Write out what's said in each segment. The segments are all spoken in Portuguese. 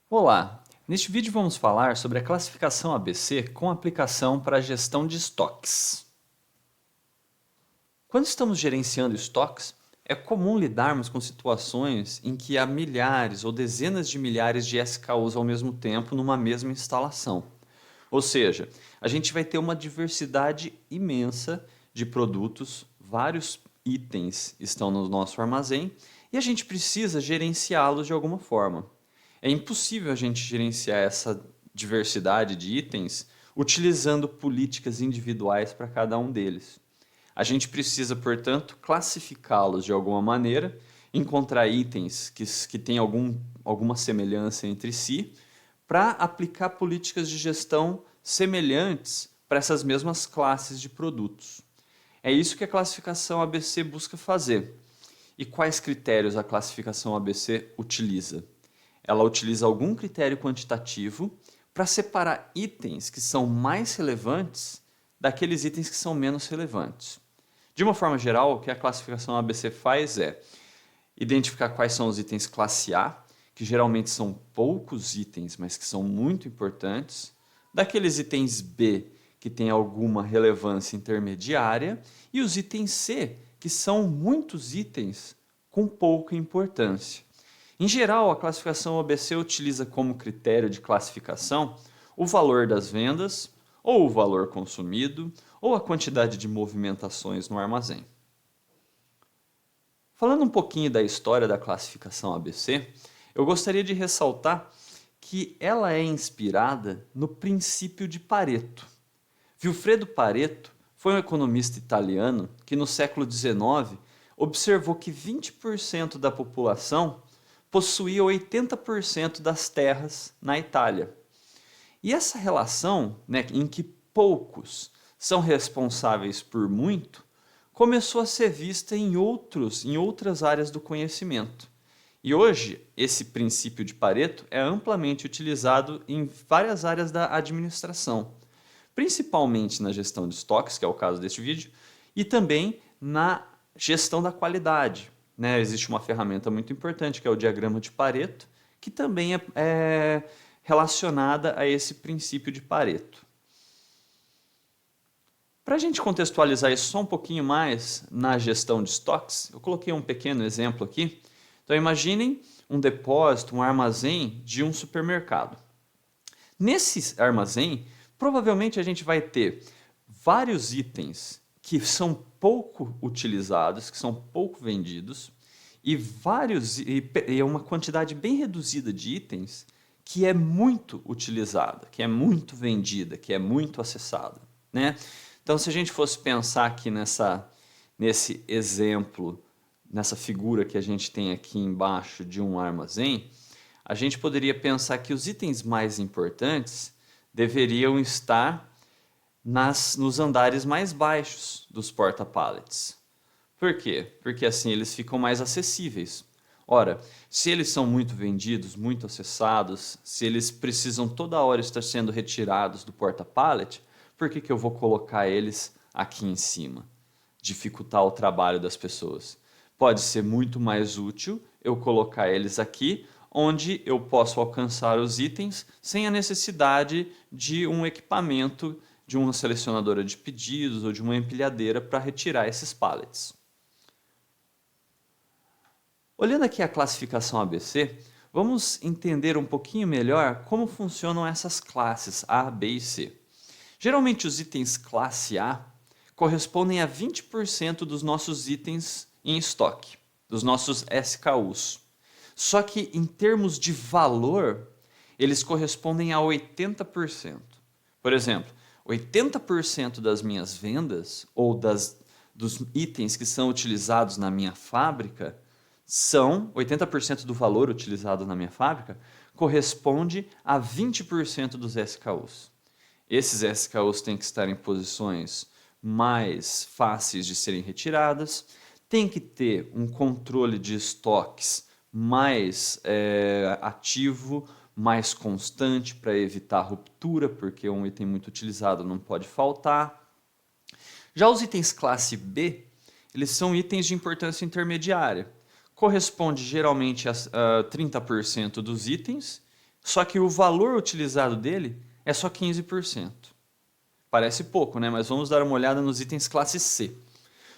Olá! Neste vídeo vamos falar sobre a classificação ABC com aplicação para a gestão de estoques. Quando estamos gerenciando estoques, é comum lidarmos com situações em que há milhares ou dezenas de milhares de SKUs ao mesmo tempo numa mesma instalação. Ou seja, a gente vai ter uma diversidade imensa de produtos, vários itens estão no nosso armazém e a gente precisa gerenciá-los de alguma forma. É impossível a gente gerenciar essa diversidade de itens utilizando políticas individuais para cada um deles. A gente precisa, portanto, classificá-los de alguma maneira, encontrar itens que têm alguma semelhança entre si, para aplicar políticas de gestão semelhantes para essas mesmas classes de produtos. É isso que a classificação ABC busca fazer. E quais critérios a classificação ABC utiliza? Ela utiliza algum critério quantitativo para separar itens que são mais relevantes daqueles itens que são menos relevantes. De uma forma geral, o que a classificação ABC faz é identificar quais são os itens classe A, que geralmente são poucos itens, mas que são muito importantes, daqueles itens B, que têm alguma relevância intermediária, e os itens C, que são muitos itens com pouca importância. Em geral, a classificação ABC utiliza como critério de classificação o valor das vendas, ou o valor consumido, ou a quantidade de movimentações no armazém. Falando um pouquinho da história da classificação ABC, eu gostaria de ressaltar que ela é inspirada no princípio de Pareto. Vilfredo Pareto foi um economista italiano que no século XIX observou que 20% da população possuía 80% das terras na Itália. E essa relação, em que poucos são responsáveis por muito, começou a ser vista em outras áreas do conhecimento. E hoje, esse princípio de Pareto é amplamente utilizado em várias áreas da administração, principalmente na gestão de estoques, que é o caso deste vídeo, e também na gestão da qualidade. Existe uma ferramenta muito importante, que é o diagrama de Pareto, que também é relacionada a esse princípio de Pareto. Para a gente contextualizar isso só um pouquinho mais na gestão de estoques, eu coloquei um pequeno exemplo aqui. Então imaginem um depósito, um armazém de um supermercado. Nesse armazém, provavelmente a gente vai ter vários itens que são pouco utilizados, que são pouco vendidos, e uma quantidade bem reduzida de itens que é muito utilizada, que é muito vendida, que é muito acessada, Então, se a gente fosse pensar aqui nesse exemplo, nessa figura que a gente tem aqui embaixo de um armazém, a gente poderia pensar que os itens mais importantes deveriam estar nos andares mais baixos dos porta-pallets. Por quê? Porque assim eles ficam mais acessíveis. Ora, se eles são muito vendidos, muito acessados, se eles precisam toda hora estar sendo retirados do porta-pallet, por que eu vou colocar eles aqui em cima? Dificultar o trabalho das pessoas. Pode ser muito mais útil eu colocar eles aqui, onde eu posso alcançar os itens sem a necessidade de um equipamento, de uma selecionadora de pedidos ou de uma empilhadeira para retirar esses pallets. Olhando aqui a classificação ABC, vamos entender um pouquinho melhor como funcionam essas classes A, B e C. Geralmente os itens classe A correspondem a 20% dos nossos itens em estoque, dos nossos SKUs. Só que em termos de valor, eles correspondem a 80%. Por exemplo, 80% das minhas vendas ou dos itens que são utilizados na minha fábrica 80% do valor utilizado na minha fábrica corresponde a 20% dos SKUs. Esses SKUs têm que estar em posições mais fáceis de serem retiradas, tem que ter um controle de estoques mais ativo, mais constante para evitar ruptura, porque um item muito utilizado não pode faltar. Já os itens classe B, eles são itens de importância intermediária. Corresponde geralmente a 30% dos itens, só que o valor utilizado dele é só 15%. Parece pouco, né? Mas vamos dar uma olhada nos itens classe C.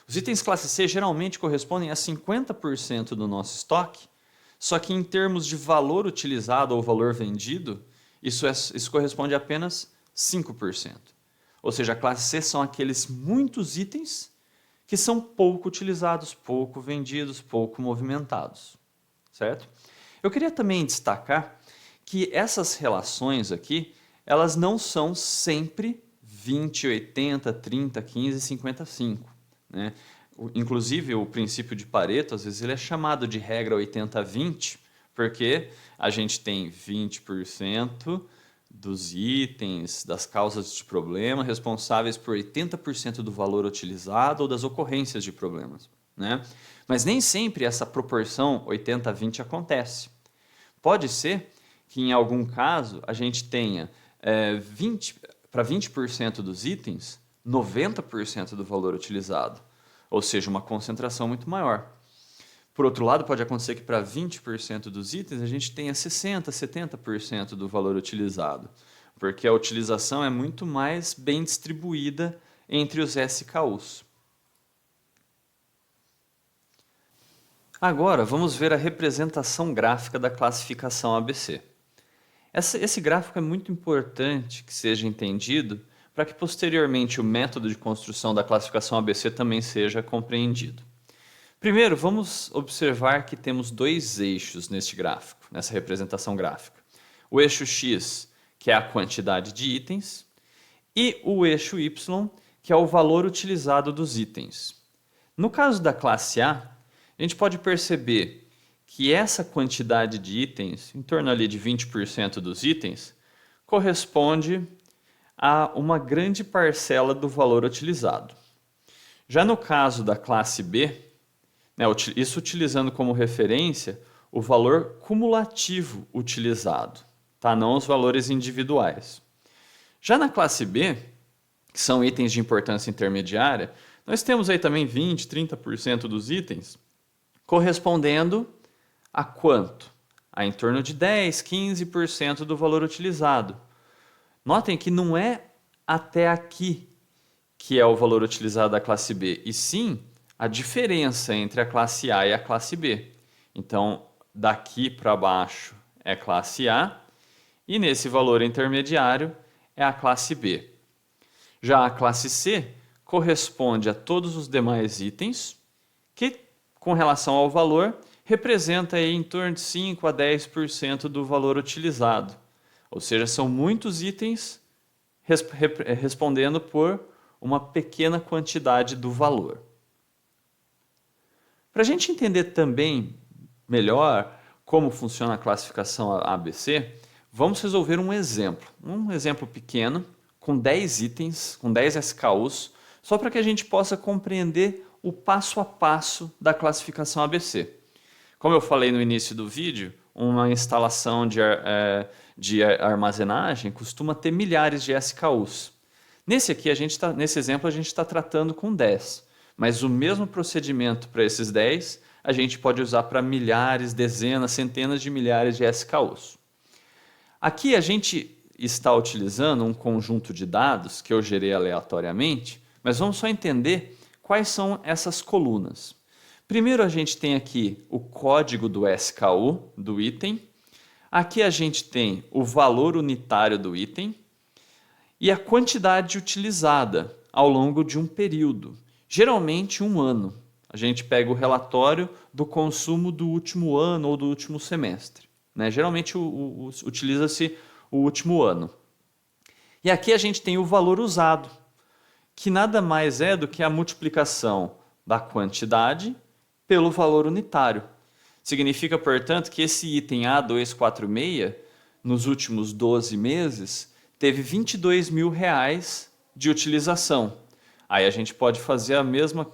Os itens classe C geralmente correspondem a 50% do nosso estoque, só que em termos de valor utilizado ou valor vendido, isso corresponde a apenas 5%. Ou seja, a classe C são aqueles muitos itens que são pouco utilizados, pouco vendidos, pouco movimentados, certo? Eu queria também destacar que essas relações aqui, elas não são sempre 20, 80, 30, 15, 55, né? Inclusive, o princípio de Pareto, às vezes, ele é chamado de regra 80-20, porque a gente tem 20% dos itens, das causas de problema, responsáveis por 80% do valor utilizado ou das ocorrências de problemas, né? Mas nem sempre essa proporção 80-20 acontece. Pode ser que, em algum caso, a gente tenha para 20% dos itens, 90% do valor utilizado, ou seja, uma concentração muito maior. Por outro lado, pode acontecer que para 20% dos itens a gente tenha 60%, 70% do valor utilizado, porque a utilização é muito mais bem distribuída entre os SKUs. Agora, vamos ver a representação gráfica da classificação ABC. Esse gráfico é muito importante que seja entendido para que posteriormente o método de construção da classificação ABC também seja compreendido. Primeiro, vamos observar que temos dois eixos neste gráfico, nessa representação gráfica. O eixo X, que é a quantidade de itens, e o eixo Y, que é o valor utilizado dos itens. No caso da classe A, a gente pode perceber que essa quantidade de itens, em torno ali de 20% dos itens, corresponde a uma grande parcela do valor utilizado. Já no caso da classe B, né, isso utilizando como referência o valor cumulativo utilizado, tá? Não os valores individuais. Já na classe B, que são itens de importância intermediária, nós temos aí também 20%, 30% dos itens correspondendo a quanto? A em torno de 10%, 15% do valor utilizado. Notem que não é até aqui que é o valor utilizado da classe B, e sim a diferença entre a classe A e a classe B. Então, daqui para baixo é classe A e nesse valor intermediário é a classe B. Já a classe C corresponde a todos os demais itens que, com relação ao valor, representa aí em torno de 5 a 10% do valor utilizado. Ou seja, são muitos itens respondendo por uma pequena quantidade do valor. Para a gente entender também melhor como funciona a classificação ABC, vamos resolver um exemplo pequeno, com 10 itens, com 10 SKUs, só para que a gente possa compreender o passo a passo da classificação ABC. Como eu falei no início do vídeo, uma instalação de armazenagem costuma ter milhares de SKUs. Nesse exemplo, a gente está tratando com 10. Mas o mesmo procedimento para esses 10, a gente pode usar para milhares, dezenas, centenas de milhares de SKUs. Aqui a gente está utilizando um conjunto de dados que eu gerei aleatoriamente, mas vamos só entender quais são essas colunas. Primeiro a gente tem aqui o código do SKU, do item. Aqui a gente tem o valor unitário do item e a quantidade utilizada ao longo de um período. Geralmente 1 ano. A gente pega o relatório do consumo do último ano ou do último semestre, né? Geralmente utiliza-se o último ano. E aqui a gente tem o valor usado, que nada mais é do que a multiplicação da quantidade pelo valor unitário. Significa, portanto, que esse item A246, nos últimos 12 meses, teve R$22 mil de utilização. Aí a gente pode fazer a mesma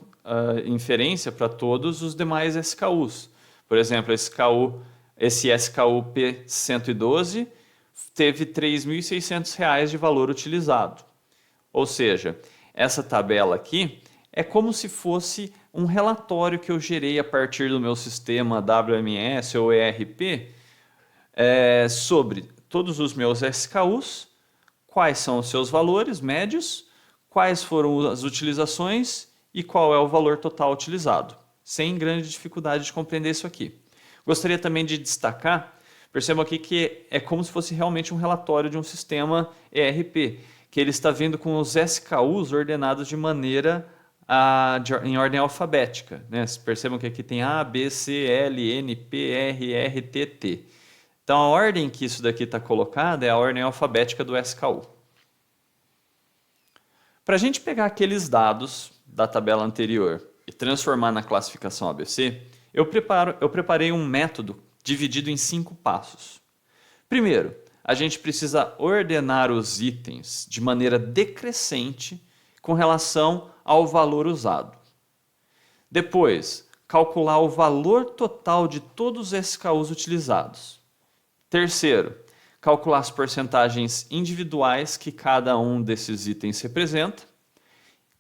inferência para todos os demais SKUs. Por exemplo, esse SKU P112 teve R$3.600 de valor utilizado. Ou seja, essa tabela aqui é como se fosse um relatório que eu gerei a partir do meu sistema WMS ou ERP sobre todos os meus SKUs, quais são os seus valores médios, quais foram as utilizações e qual é o valor total utilizado, sem grande dificuldade de compreender isso aqui. Gostaria também de destacar, percebam aqui que é como se fosse realmente um relatório de um sistema ERP, que ele está vindo com os SKUs ordenados de maneira em ordem alfabética. Né? Percebam que aqui tem A, B, C, L, N, P, R, R, T, T. Então a ordem que isso daqui está colocada é a ordem alfabética do SKU. Para a gente pegar aqueles dados da tabela anterior e transformar na classificação ABC, eu preparei um método dividido em 5 passos. Primeiro, a gente precisa ordenar os itens de maneira decrescente com relação ao valor usado. Depois, calcular o valor total de todos os SKUs utilizados. Terceiro, calcular as porcentagens individuais que cada um desses itens representa.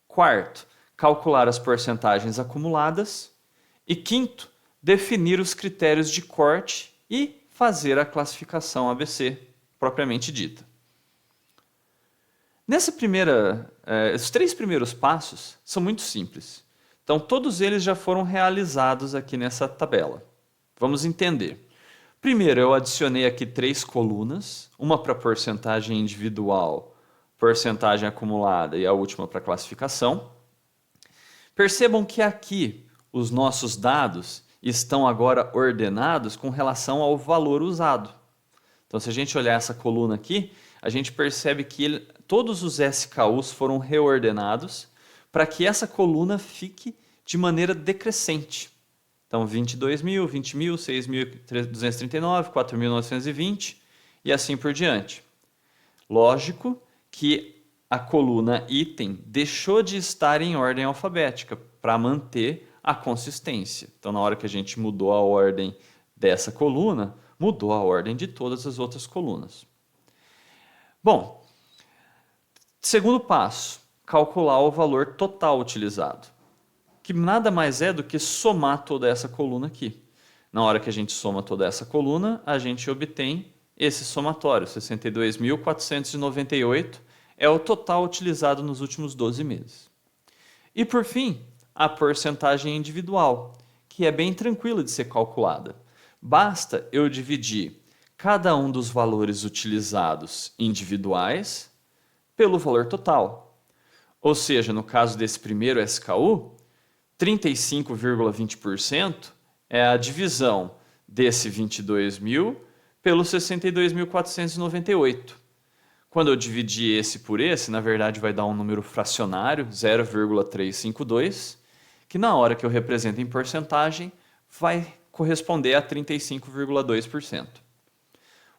Quarto, calcular as porcentagens acumuladas. E quinto, definir os critérios de corte e fazer a classificação ABC propriamente dita. Os 3 primeiros passos são muito simples. Então, todos eles já foram realizados aqui nessa tabela. Vamos entender. Primeiro, eu adicionei aqui 3 colunas, uma para porcentagem individual, porcentagem acumulada e a última para classificação. Percebam que aqui os nossos dados estão agora ordenados com relação ao valor usado. Então, se a gente olhar essa coluna aqui, a gente percebe que todos os SKUs foram reordenados para que essa coluna fique de maneira decrescente. Então, 22.000, 20.000, 6.239, 4.920 e assim por diante. Lógico que a coluna item deixou de estar em ordem alfabética para manter a consistência. Então, na hora que a gente mudou a ordem dessa coluna, mudou a ordem de todas as outras colunas. Bom, segundo passo, calcular o valor total utilizado, que nada mais é do que somar toda essa coluna aqui. Na hora que a gente soma toda essa coluna, a gente obtém esse somatório, 62.498, é o total utilizado nos últimos 12 meses. E por fim, a porcentagem individual, que é bem tranquila de ser calculada. Basta eu dividir cada um dos valores utilizados individuais pelo valor total. Ou seja, no caso desse primeiro SKU, 35,20% é a divisão desse 22.000 pelo 62.498. Quando eu dividir esse por esse, na verdade vai dar um número fracionário, 0,352, que na hora que eu represento em porcentagem, vai corresponder a 35,2%.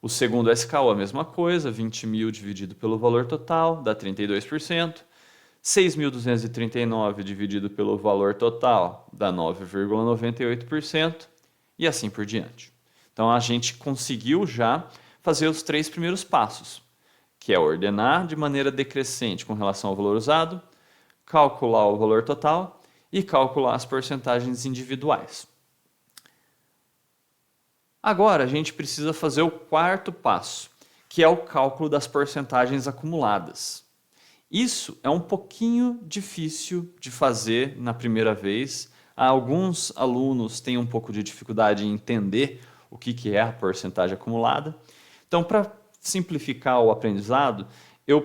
O segundo SKU a mesma coisa, 20.000 dividido pelo valor total, dá 32%. 6.239 dividido pelo valor total, dá 9,98%, e assim por diante. Então, a gente conseguiu já fazer os 3 primeiros passos, que é ordenar de maneira decrescente com relação ao valor usado, calcular o valor total e calcular as porcentagens individuais. Agora, a gente precisa fazer o 4º passo, que é o cálculo das porcentagens acumuladas. Isso é um pouquinho difícil de fazer na primeira vez. Alguns alunos têm um pouco de dificuldade em entender o que é a porcentagem acumulada. Então, para simplificar o aprendizado, eu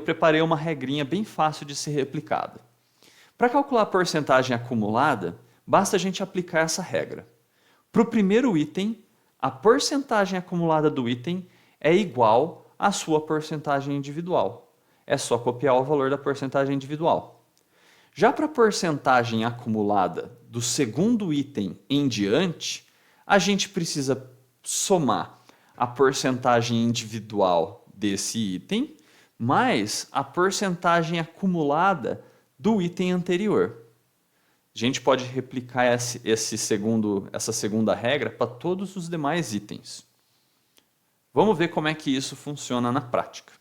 preparei uma regrinha bem fácil de ser replicada. Para calcular a porcentagem acumulada, basta a gente aplicar essa regra. Para o primeiro item, a porcentagem acumulada do item é igual à sua porcentagem individual. É só copiar o valor da porcentagem individual. Já para a porcentagem acumulada do segundo item em diante, a gente precisa somar a porcentagem individual desse item mais a porcentagem acumulada do item anterior. A gente pode replicar essa segunda regra para todos os demais itens. Vamos ver como é que isso funciona na prática.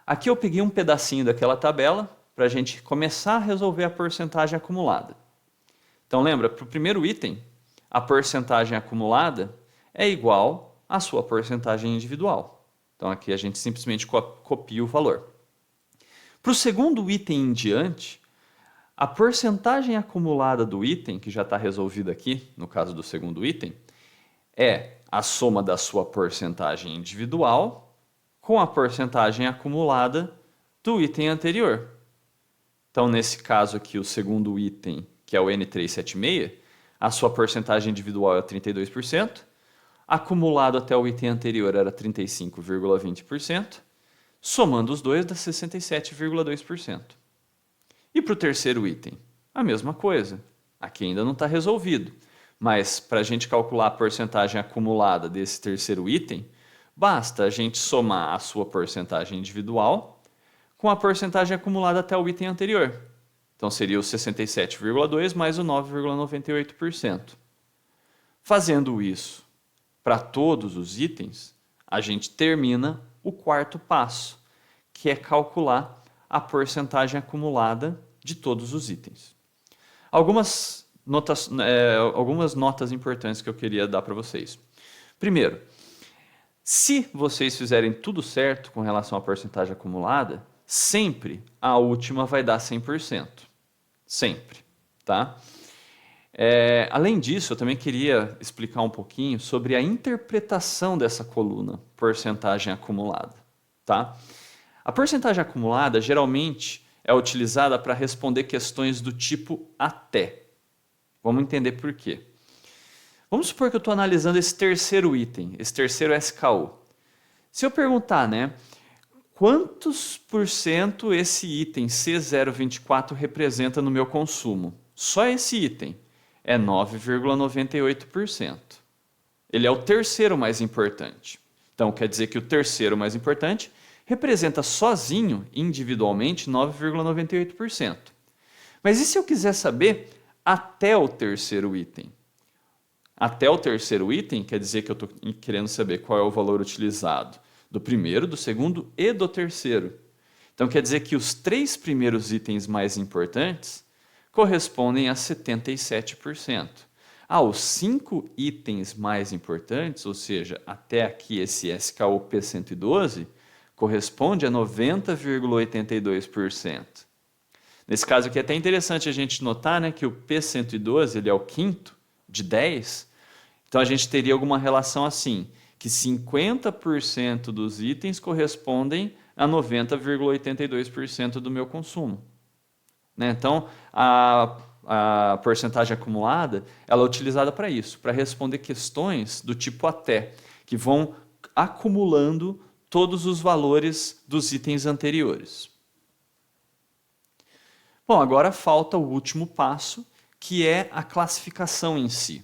Aqui eu peguei um pedacinho daquela tabela para a gente começar a resolver a porcentagem acumulada. Então lembra, para o primeiro item, a porcentagem acumulada é igual a sua porcentagem individual. Então aqui a gente simplesmente copia o valor. Para o segundo item em diante, a porcentagem acumulada do item, que já está resolvida aqui, no caso do segundo item, é a soma da sua porcentagem individual com a porcentagem acumulada do item anterior. Então, nesse caso aqui, o segundo item, que é o N376, a sua porcentagem individual é 32%, acumulado até o item anterior era 35,20%, somando os dois dá 67,2%. E para o terceiro item, a mesma coisa. Aqui ainda não está resolvido, mas para a gente calcular a porcentagem acumulada desse terceiro item, basta a gente somar a sua porcentagem individual com a porcentagem acumulada até o item anterior. Então seria o 67,2% mais o 9,98%. Fazendo isso para todos os itens, a gente termina o quarto passo, que é calcular a porcentagem acumulada de todos os itens. Algumas notas importantes que eu queria dar para vocês. Primeiro, se vocês fizerem tudo certo com relação à porcentagem acumulada, sempre a última vai dar 100%. Sempre, tá? Além disso, eu também queria explicar um pouquinho sobre a interpretação dessa coluna, porcentagem acumulada, tá? A porcentagem acumulada geralmente é utilizada para responder questões do tipo até. Vamos entender por quê. Vamos supor que eu estou analisando esse terceiro item, esse terceiro SKU. Se eu perguntar, né, quantos por cento esse item C024 representa no meu consumo? Só esse item é 9,98%. Ele é o terceiro mais importante. Então quer dizer que o terceiro mais importante representa sozinho, individualmente, 9,98%. Mas e se eu quiser saber até o terceiro item? Até o terceiro item quer dizer que eu estou querendo saber qual é o valor utilizado do primeiro, do segundo e do terceiro. Então quer dizer que os três primeiros itens mais importantes correspondem a 77%. Os 5 itens mais importantes, ou seja, até aqui esse SKU P112, corresponde a 90,82%. Nesse caso aqui é até interessante a gente notar, né, que o P112 ele é o quinto de 10, então a gente teria alguma relação assim, que 50% dos itens correspondem a 90,82% do meu consumo. Né? Então, a porcentagem acumulada ela é utilizada para isso, para responder questões do tipo até, que vão acumulando todos os valores dos itens anteriores. Bom, agora falta o último passo, que é a classificação em si.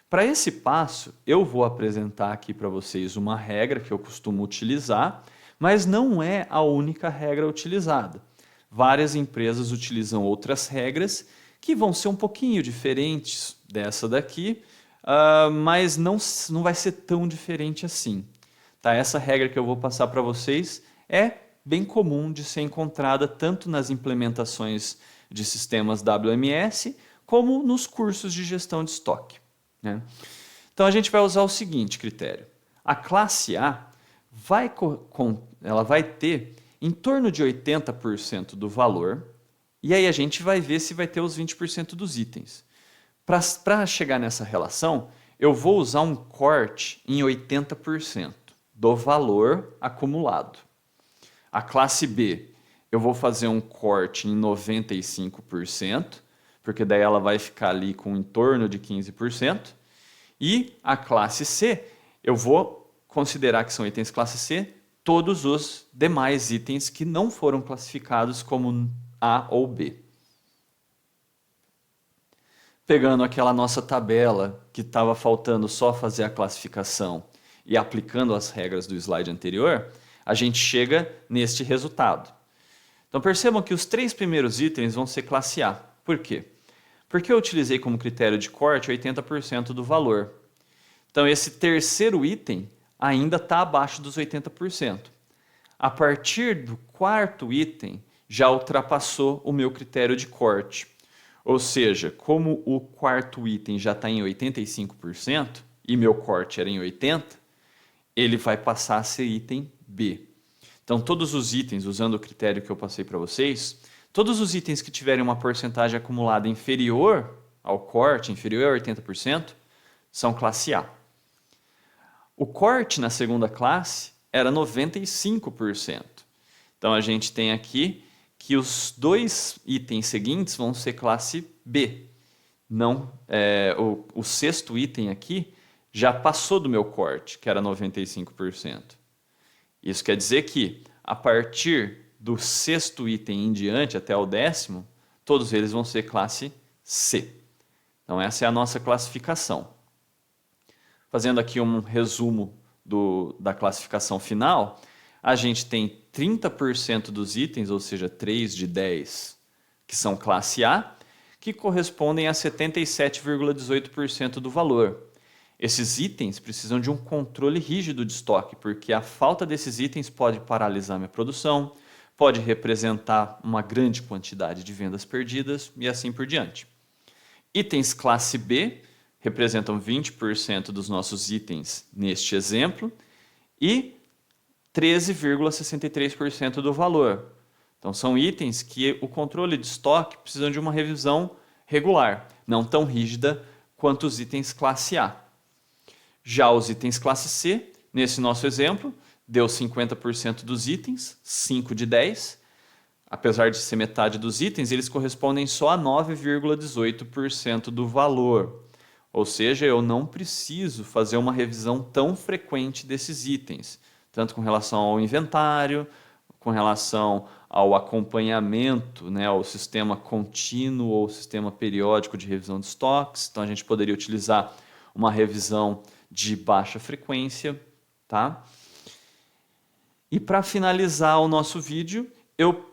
Para esse passo, eu vou apresentar aqui para vocês uma regra que eu costumo utilizar, mas não é a única regra utilizada. Várias empresas utilizam outras regras que vão ser um pouquinho diferentes dessa daqui, mas não vai ser tão diferente assim. Tá? Essa regra que eu vou passar para vocês é bem comum de ser encontrada tanto nas implementações de sistemas WMS como nos cursos de gestão de estoque. Né? Então a gente vai usar o seguinte critério. A classe A ela vai ter em torno de 80% do valor, e aí a gente vai ver se vai ter os 20% dos itens. Para chegar nessa relação, eu vou usar um corte em 80% do valor acumulado. A classe B, eu vou fazer um corte em 95%, porque daí ela vai ficar ali com em torno de 15%. E a classe C, eu vou considerar que são itens classe C, todos os demais itens que não foram classificados como A ou B. Pegando aquela nossa tabela que estava faltando só fazer a classificação e aplicando as regras do slide anterior, a gente chega neste resultado. Então percebam que os 3 primeiros itens vão ser classe A. Por quê? Porque eu utilizei como critério de corte 80% do valor. Então esse terceiro item ainda está abaixo dos 80%. A partir do quarto item, já ultrapassou o meu critério de corte. Ou seja, como o quarto item já está em 85% e meu corte era em 80%, ele vai passar a ser item B. Então, todos os itens, usando o critério que eu passei para vocês, todos os itens que tiverem uma porcentagem acumulada inferior ao corte, inferior a 80%, são classe A. O corte na segunda classe era 95%. Então, a gente tem aqui que os dois itens seguintes vão ser classe B. Não, o sexto item aqui já passou do meu corte, que era 95%. Isso quer dizer que, a partir do sexto item em diante, até o 10º, todos eles vão ser classe C. Então, essa é a nossa classificação. Fazendo aqui um resumo da classificação final, a gente tem 30% dos itens, ou seja, 3 de 10, que são classe A, que correspondem a 77,18% do valor. Esses itens precisam de um controle rígido de estoque, porque a falta desses itens pode paralisar minha produção, pode representar uma grande quantidade de vendas perdidas e assim por diante. Itens classe B representam 20% dos nossos itens neste exemplo e 13,63% do valor. Então, são itens que o controle de estoque precisa de uma revisão regular, não tão rígida quanto os itens classe A. Já os itens classe C, nesse nosso exemplo, deu 50% dos itens, 5 de 10. Apesar de ser metade dos itens, eles correspondem só a 9,18% do valor. Ou seja, eu não preciso fazer uma revisão tão frequente desses itens, tanto com relação ao inventário, com relação ao acompanhamento, né, ao sistema contínuo ou sistema periódico de revisão de estoques. Então, a gente poderia utilizar uma revisão de baixa frequência, tá? E para finalizar o nosso vídeo, eu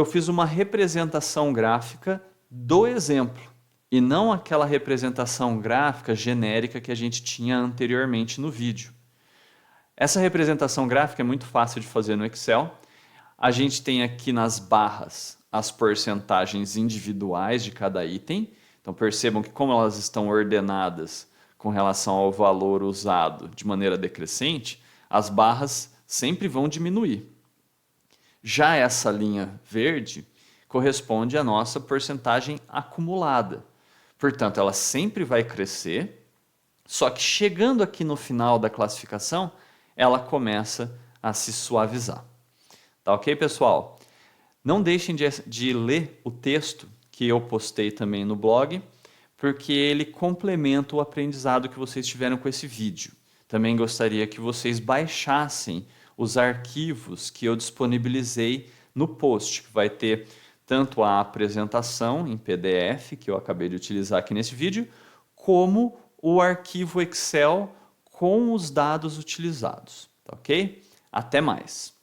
fiz uma representação gráfica do exemplo, e não aquela representação gráfica genérica que a gente tinha anteriormente no vídeo. Essa representação gráfica é muito fácil de fazer no Excel. A gente tem aqui nas barras as porcentagens individuais de cada item. Então percebam que como elas estão ordenadas com relação ao valor usado de maneira decrescente, as barras sempre vão diminuir. Já essa linha verde corresponde à nossa porcentagem acumulada. Portanto, ela sempre vai crescer, só que chegando aqui no final da classificação, ela começa a se suavizar. Tá ok, pessoal? Não deixem de ler o texto que eu postei também no blog, porque ele complementa o aprendizado que vocês tiveram com esse vídeo. Também gostaria que vocês baixassem os arquivos que eu disponibilizei no post, que vai ter tanto a apresentação em PDF, que eu acabei de utilizar aqui nesse vídeo, como o arquivo Excel com os dados utilizados. Tá ok? Até mais!